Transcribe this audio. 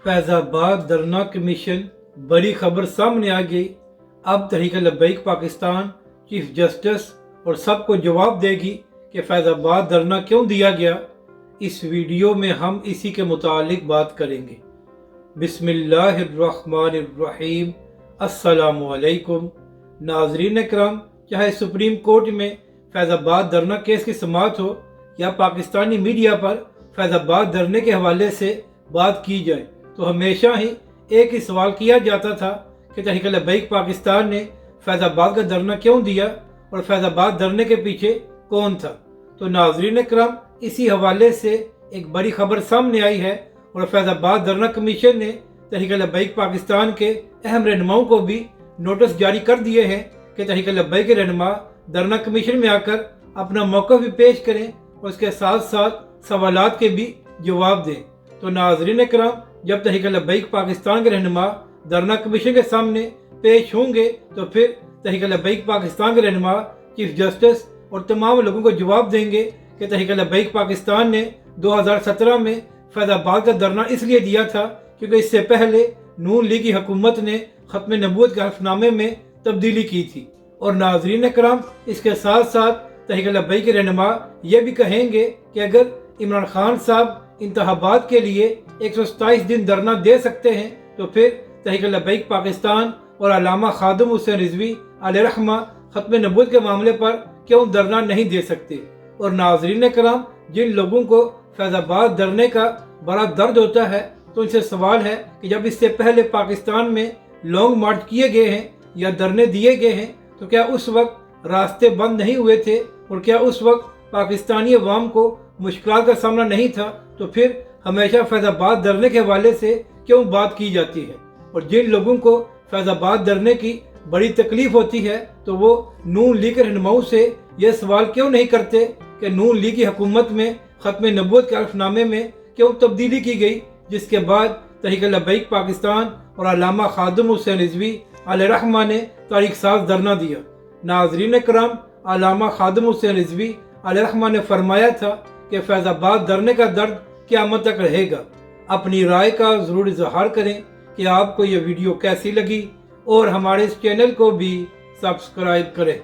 फैज़ाबाद धरना कमीशन बड़ी खबर सामने आ गई। अब तहरीक लब्बैक पाकिस्तान चीफ जस्टिस और सबको जवाब देगी कि फैज़ाबाद धरना क्यों दिया गया। इस वीडियो में हम इसी के मुतालिक बात करेंगे। बिस्मिल्लाहिर्रहमानिर्रहीम। अस्सलामुअलैकुम नाज़रीन इकराम, चाहे सुप्रीम कोर्ट में फैज़ाबाद धरना केस की समाअत हो या पाकिस्तानी मीडिया पर फैज़ाबाद धरने के हवाले से बात की जाए, तो हमेशा ही एक ही सवाल किया जाता था कि तहरीक लब्बैक पाकिस्तान ने फैज़ाबाद का धरना क्यों दिया और फैज़ाबाद धरने के पीछे कौन था। तो नाज़रीन इकराम, इसी हवाले से एक बड़ी खबर सामने आई है और फैज़ाबाद धरना कमीशन ने तहरीक लब्बैक पाकिस्तान के अहम रहनुमाओं को भी नोटिस जारी कर दिए हैं कि तहरीक लब्बैक के रहनुमा धरना कमीशन में आकर अपना मौक़िफ़ भी पेश करें और उसके साथ साथ सवालात के भी जवाब दें। तो नाज़रीन इकराम, जब तहरीक लब्बैक पाकिस्तान के रहनुमा धरना कमीशन के सामने पेश होंगे तो फिर तहरीक लब्बैक पाकिस्तान के रहनुमा चीफ जस्टिस और तमाम लोगों को जवाब देंगे कि तहरीक लब्बैक पाकिस्तान ने 2017 में फैज़ाबाद का धरना इसलिए दिया था क्योंकि इससे पहले नून लीग की हुकूमत ने ख़त्म नबूवत के हल्फनामे में तब्दीली की थी। और नाज़रीन इकराम, इसके साथ साथ तहरीक लब्बैक के रहनुमा ये भी कहेंगे कि अगर इमरान खान साहब इंतखाबात के लिए 127 दिन धरना दे सकते हैं तो फिर तहरीक लब्बैक पाकिस्तान और अल्लामा खादिम हुसैन रिजवी अलैहिर्रहमा ख़त्म नबूवत के मामले पर क्यों धरना नहीं दे सकते। और नाज़रीन इकराम, जिन लोगों को फैज़ाबाद धरने का बड़ा दर्द होता है तो उनसे सवाल है कि जब इससे पहले पाकिस्तान में लॉन्ग मार्च किए गए हैं या धरने दिए गए हैं तो क्या उस वक्त रास्ते बंद नहीं हुए थे और क्या उस वक्त पाकिस्तानी अवाम को मुश्किल का सामना नहीं था। तो फिर हमेशा फैज़ाबाद धरने के हवाले से क्यों बात की जाती है। और जिन लोगों को फैज़ाबाद धरने की बड़ी तकलीफ होती है तो वो नून लीग के रहनुमाओं से ये सवाल क्यों नहीं करते कि नून लीग की हुकूमत में ख़त्म नबूवत के हल्फनामे में क्यों तब्दीली की गई, जिसके बाद तहरीक लब्बैक पाकिस्तान और अल्लामा खादिम हुसैन रिजवी अलैहिर्रहमा ने तारीख साज धरना दिया। नाज़रीन इकराम, अल्लामा खादिम हुसैन रिजवी अलैहिर्रहमा ने फरमाया था कि फैज़ाबाद धरने का दर्द क़यामत तक रहेगा। अपनी राय का ज़रूर इज़हार करें कि आपको ये वीडियो कैसी लगी और हमारे इस चैनल को भी सब्सक्राइब करें।